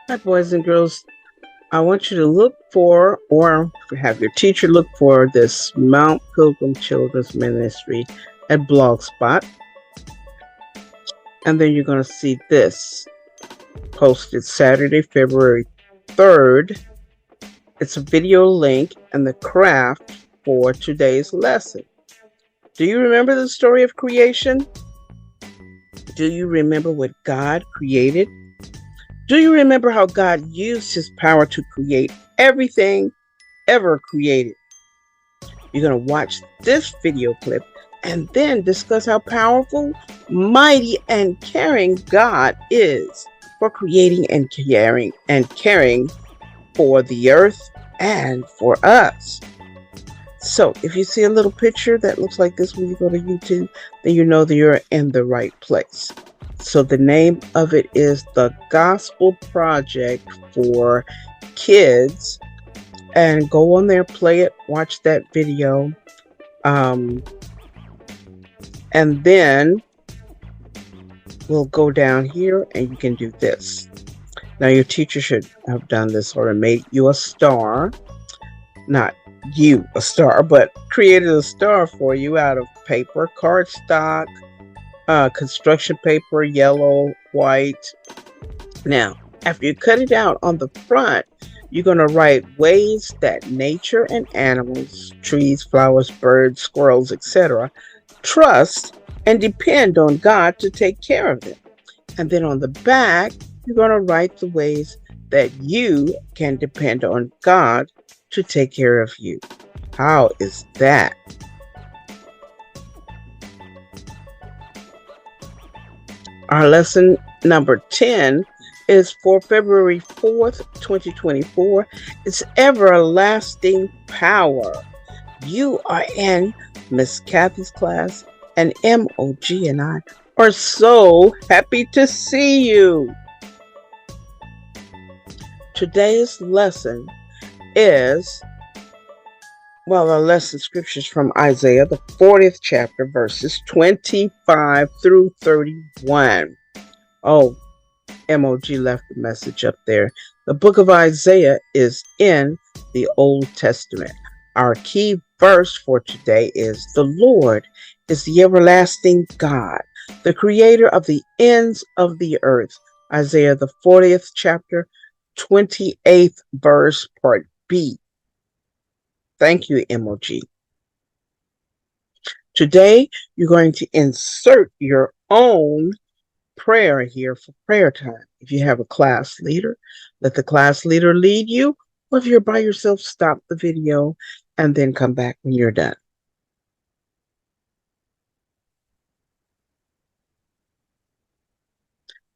Hi, boys and girls. I want you to look for, or have your teacher look for, this Mount Pilgrim Children's Ministry at Blogspot. And then you're going to see this posted Saturday, February 3rd. It's a video link and the craft for today's lesson. Do you remember the story of creation? Do you remember what God created? Do you remember how God used his power to create everything ever created? You're going to watch this video clip and then discuss how powerful, mighty, and caring God is for creating and caring for the earth and for us. So if you see a little picture that looks like this when you go to YouTube, then you know that you're in the right place. So the name of it is The Gospel Project for Kids. And go on there, play it, watch that video. And then we'll go down here and you can do this. Now your teacher should have done this or made you a star. Not you a star, but created a star for you out of paper, cardstock, construction paper, yellow, white. Now, after you cut it out on the front, you're going to write ways that nature and animals, trees, flowers, birds, squirrels, etc., trust and depend on God to take care of them. And then on the back, you're going to write the ways that you can depend on God to take care of you. How is that? Our lesson number 10 is for February 4th, 2024. It's everlasting power. You are in Miss Kathy's class, and MOG and I are so happy to see you. Today's lesson is, our lesson scriptures from Isaiah, the 40th chapter, verses 25 through 31. Oh, MOG left the message up there. The book of Isaiah is in the Old Testament. Our key verse for today is, the Lord is the everlasting God, the creator of the ends of the earth. Isaiah, the 40th chapter, 28th verse, part B. Thank you, MOG. Today, you're going to insert your own prayer here for prayer time. If you have a class leader, let the class leader lead you. Or if you're by yourself, stop the video and then come back when you're done.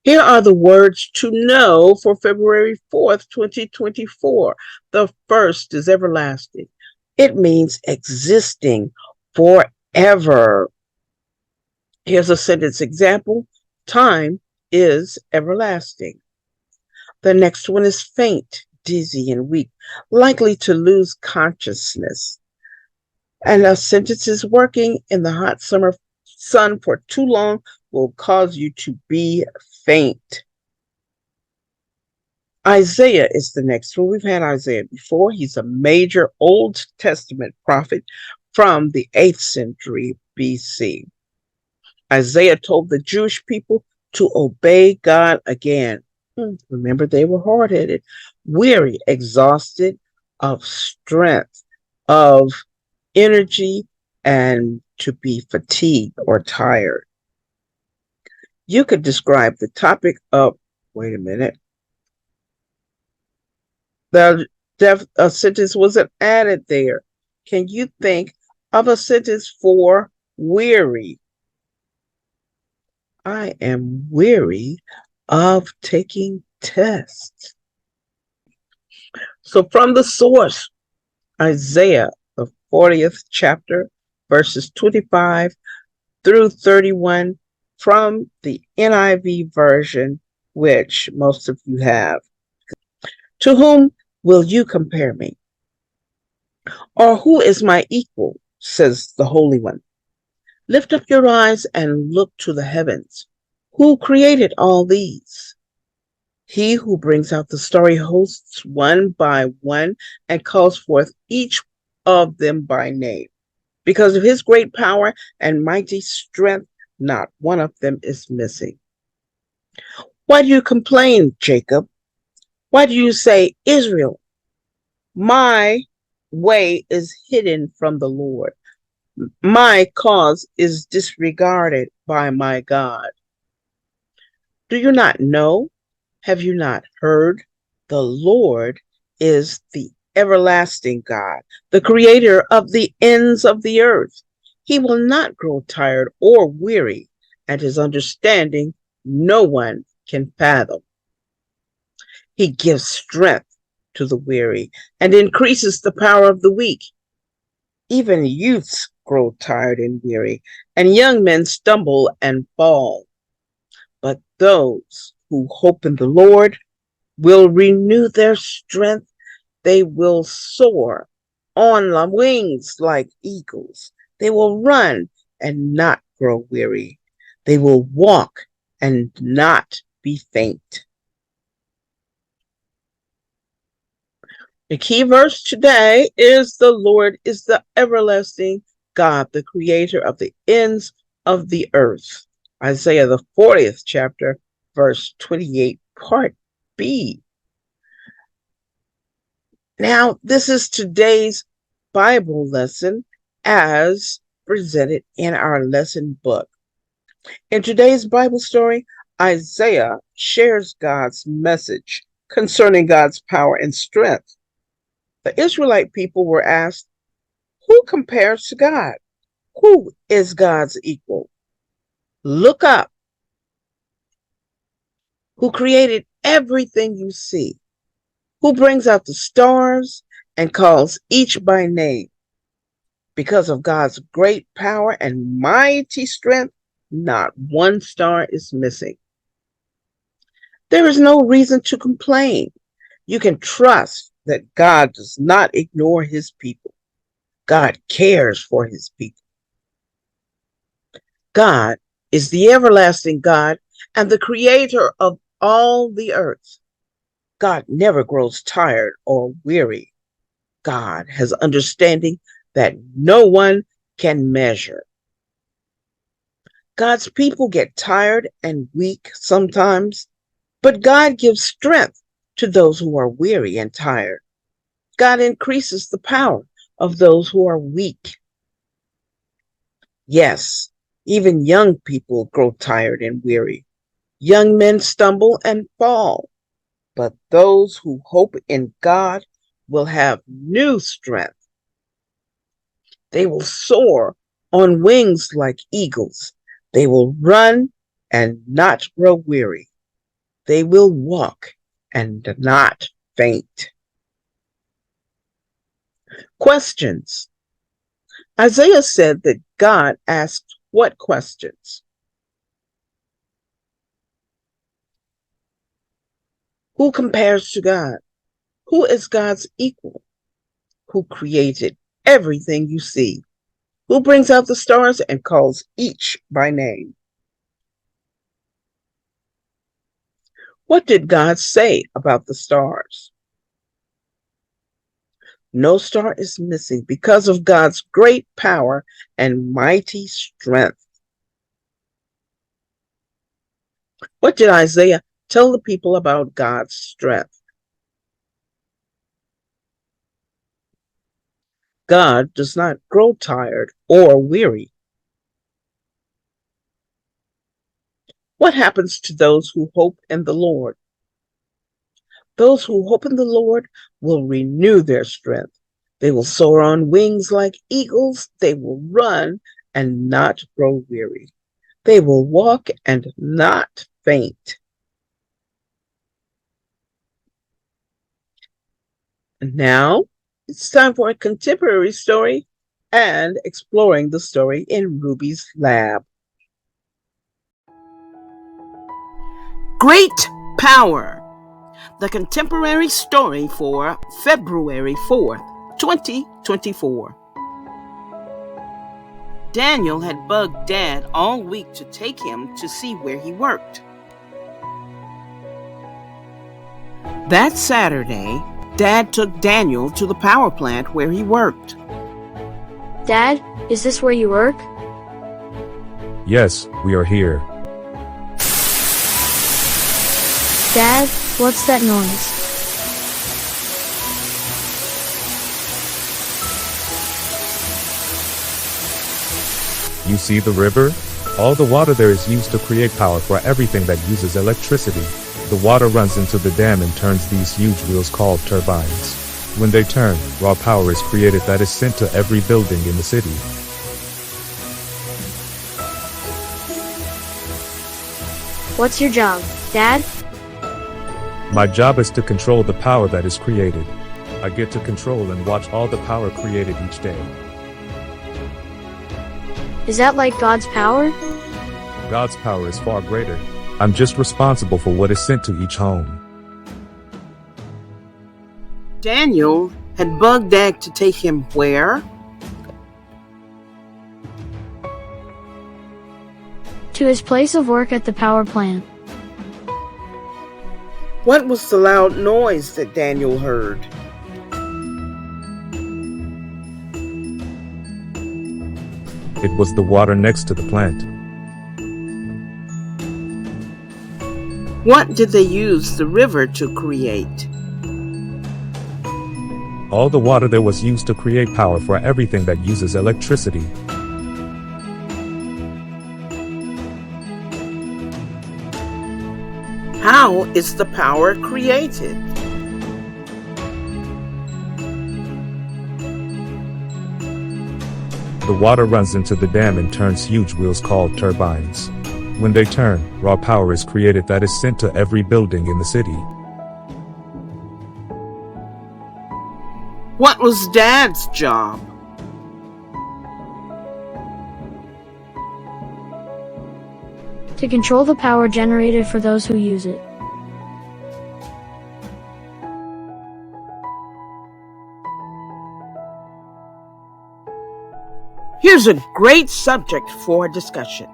Here are the words to know for February 4th, 2024. The first is everlasting. It means existing forever. Here's a sentence example. Time is everlasting. The next one is faint, dizzy, and weak, likely to lose consciousness. And a sentence is working in the hot summer sun for too long will cause you to be faint. Isaiah is the next one. We've had Isaiah before. He's a major Old Testament prophet from the 8th century BC. Isaiah told the Jewish people to obey God again. Remember, they were hard-headed, weary, exhausted of strength, of energy, and to be fatigued or tired. You could describe the topic of, wait a minute, a sentence wasn't added there. Can you think of a sentence for weary? I am weary of taking tests. So from the source, Isaiah, the 40th chapter, verses 25 through 31, from the NIV version, which most of you have. To whom will you compare me? Or who is my equal, says the Holy One. Lift up your eyes and look to the heavens. Who created all these? He who brings out the starry hosts one by one and calls forth each of them by name. Because of his great power and mighty strength, not one of them is missing. Why do you complain, Jacob? Why do you say, Israel, my way is hidden from the Lord? My cause is disregarded by my God. Do you not know? Have you not heard? The Lord is the everlasting God, the creator of the ends of the earth. He will not grow tired or weary, and his understanding no one can fathom. He gives strength to the weary and increases the power of the weak. Even youths grow tired and weary, and young men stumble and fall. But those who hope in the Lord will renew their strength. They will soar on wings like eagles. They will run and not grow weary. They will walk and not be faint. The key verse today is the Lord is the everlasting God, the creator of the ends of the earth. Isaiah, the 40th chapter, verse 28, part B. Now, this is today's Bible lesson as presented in our lesson book. In today's Bible story, Isaiah shares God's message concerning God's power and strength. The Israelite people were asked, who compares to God? Who is God's equal? Look up. Who created everything you see? Who brings out the stars and calls each by name? Because of God's great power and mighty strength, not one star is missing. There is no reason to complain. You can trust that God does not ignore his people. God cares for his people. God is the everlasting God and the creator of all the earth. God never grows tired or weary. God has understanding that no one can measure. God's people get tired and weak sometimes, but God gives strength to those who are weary and tired. God increases the power of those who are weak. Yes, even young people grow tired and weary. Young men stumble and fall, but those who hope in God will have new strength. They will soar on wings like eagles. They will run and not grow weary. They will walk and not faint. Questions. Isaiah said that God asked what questions? Who compares to God? Who is God's equal? Who created everything you see? Who brings out the stars and calls each by name? What did God say about the stars? No star is missing because of God's great power and mighty strength. What did Isaiah tell the people about God's strength? God does not grow tired or weary. What happens to those who hope in the Lord? Those who hope in the Lord will renew their strength. They will soar on wings like eagles. They will run and not grow weary. They will walk and not faint. And now it's time for a contemporary story and exploring the story in Ruby's lab. Great Power, the contemporary story for February 4th, 2024. Daniel had bugged Dad all week to take him to see where he worked. That Saturday, Dad took Daniel to the power plant where he worked. Dad, is this where you work? Yes, we are here. Dad, what's that noise? You see the river? All the water there is used to create power for everything that uses electricity. The water runs into the dam and turns these huge wheels called turbines. When they turn, raw power is created that is sent to every building in the city. What's your job, Dad? My job is to control the power that is created. I get to control and watch all the power created each day. Is that like God's power? God's power is far greater. I'm just responsible for what is sent to each home. Daniel had bugged Dad to take him where? To his place of work at the power plant. What was the loud noise that Daniel heard? It was the water next to the plant. What did they use the river to create? All the water there was used to create power for everything that uses electricity. How is the power created? The water runs into the dam and turns huge wheels called turbines. When they turn, raw power is created that is sent to every building in the city. What was Dad's job? To control the power generated for those who use it. Here's a great subject for discussion.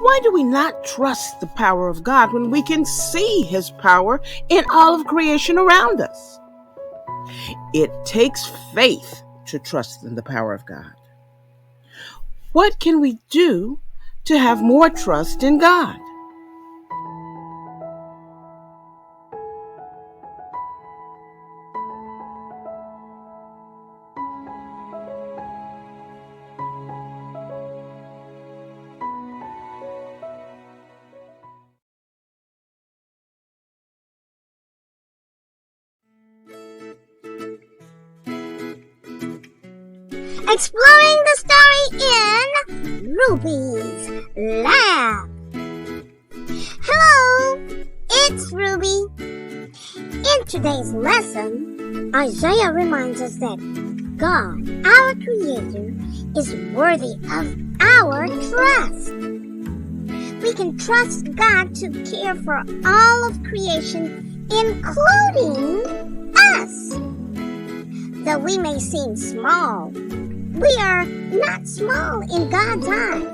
Why do we not trust the power of God when we can see His power in all of creation around us? It takes faith to trust in the power of God. What can we do to have more trust in God? Exploring the story in Ruby's Lab. Hello, it's Ruby. In today's lesson, Isaiah reminds us that God, our Creator, is worthy of our trust. We can trust God to care for all of creation, including us. Though we may seem small, we are not small in God's eyes.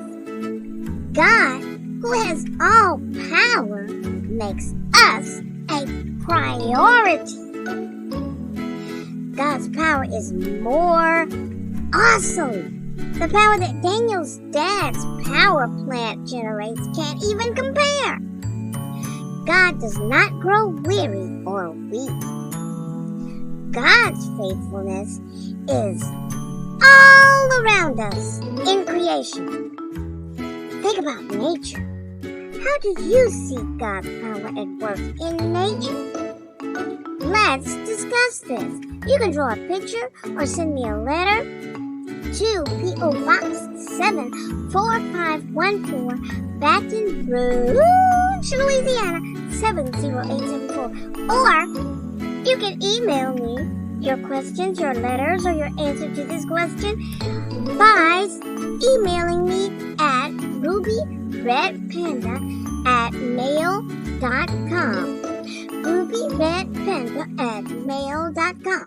God, who has all power, makes us a priority. God's power is more awesome. The power that Daniel's dad's power plant generates can't even compare. God does not grow weary or weak. God's faithfulness is all around us in creation. Think about nature. How do you see God's power at work in nature? Let's discuss this. You can draw a picture or send me a letter to P.O. Box 74514, Baton Rouge, Louisiana 70874. Or you can email me your questions, your letters, or your answer to this question by emailing me at rubyredpanda@mail.com. rubyredpanda@mail.com.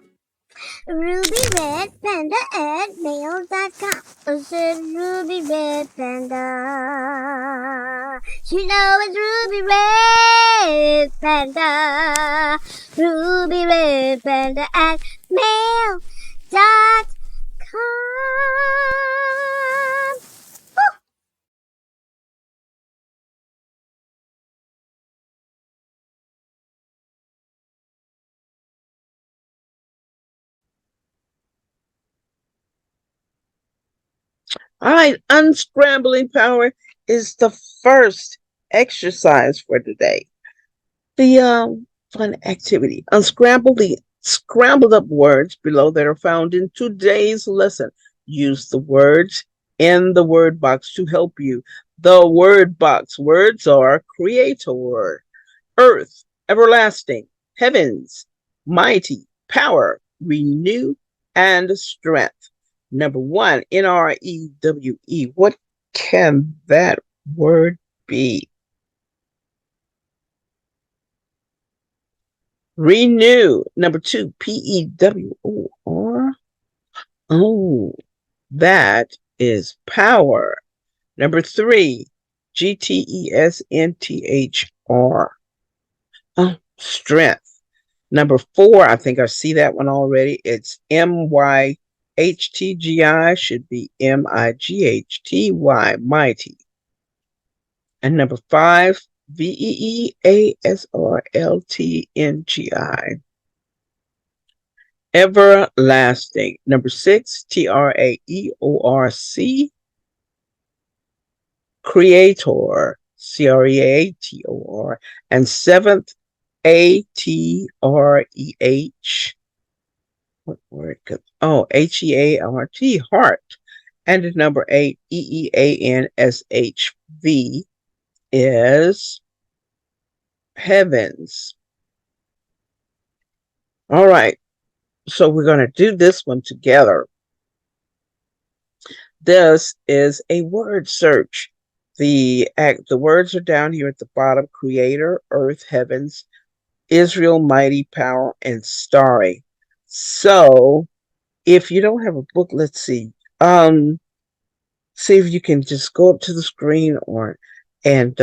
RubyRedPanda@mail.com. I said Ruby Red Panda. You know it's Ruby Red Panda. Ruby Red Panda at mail.com. All right, unscrambling power is the first exercise for today. The fun activity. Unscramble the scrambled up words below that are found in today's lesson. Use the words in the word box to help you. The word box words are creator, earth, everlasting, heavens, mighty, power, renew, and strength. Number one, NREWE. What can that word be? Renew. Number two, PEWOR. Oh, that is power. Number three, GTESNTHR. Oh, strength. Number four, I think I see that one already. It's MYHTGI, should be MIGHTY, mighty. And number five, VEEASRLTNGI, everlasting. Number six, TRAEORC, creator, CREATOR. And seventh, ATREH. What word could, oh, HEART, heart. And the number eight, EEANSHV, is heavens. All right, so we're going to do this one together. This is a word search. The words are down here at the bottom: creator, earth, heavens, Israel, mighty, power, and starry. So if you don't have a book, let's see. See if you can just go up to the screen and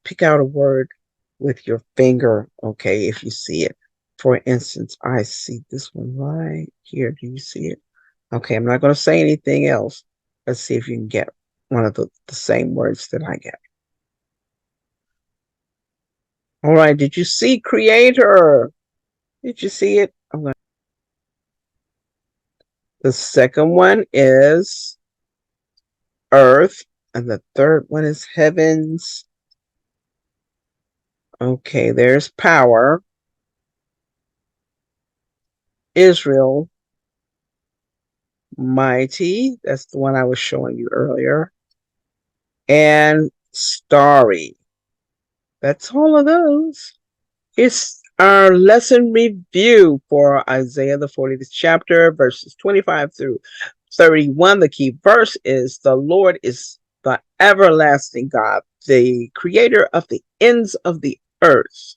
pick out a word with your finger, okay, if you see it. For instance, I see this one right here. Do you see it? Okay, I'm not going to say anything else. Let's see if you can get one of the same words that I get. All right, did you see creator? Did you see it? The second one is earth, and the third one is heavens. Okay, there's power, Israel, mighty, that's the one I was showing you earlier, and starry. That's all of those. It's our lesson review for Isaiah, the 40th chapter, verses 25 through 31. The key verse is, the Lord is the everlasting God, the creator of the ends of the earth.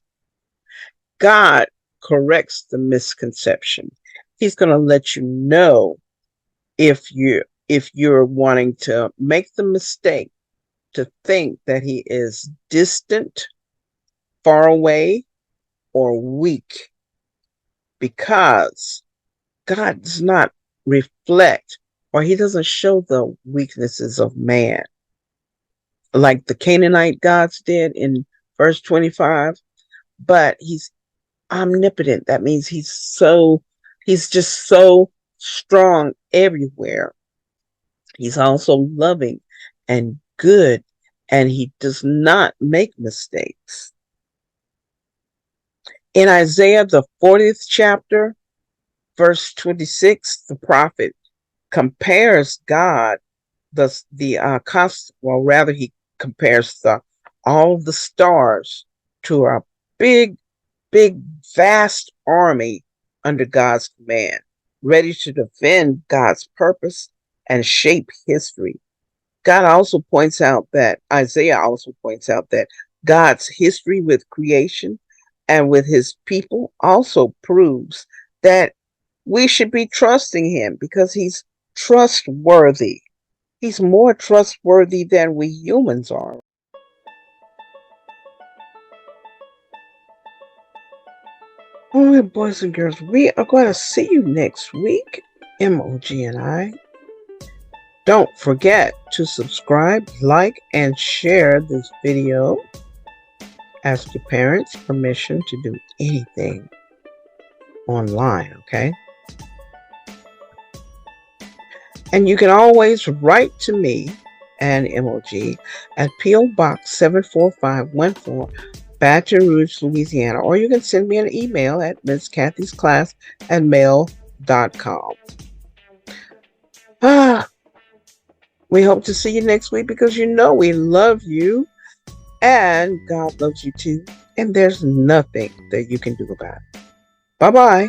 God corrects the misconception. He's going to let you know if you're wanting to make the mistake to think that he is distant, far away, or weak, because God does not reflect, or he doesn't show the weaknesses of man like the Canaanite gods did in verse 25, but he's omnipotent. That means he's just so strong everywhere. He's also loving and good, and he does not make mistakes. In Isaiah, the 40th chapter, verse 26, the prophet compares God, he compares all the stars to a big, vast army under God's command, ready to defend God's purpose and shape history. Isaiah also points out that God's history with creation and with his people also proves that we should be trusting him because he's trustworthy. He's more trustworthy than we humans are. All right, boys and girls, we are going to see you next week, MOG and I. Don't forget to subscribe, like, and share this video. Ask your parents permission to do anything online, okay? And you can always write to me and MOG at P.O. Box 74514, Baton Rouge, Louisiana, or you can send me an email at MissCathy'sClass@mail.com. We hope to see you next week because you know we love you and God loves you too, and there's nothing that you can do about it. Bye-bye.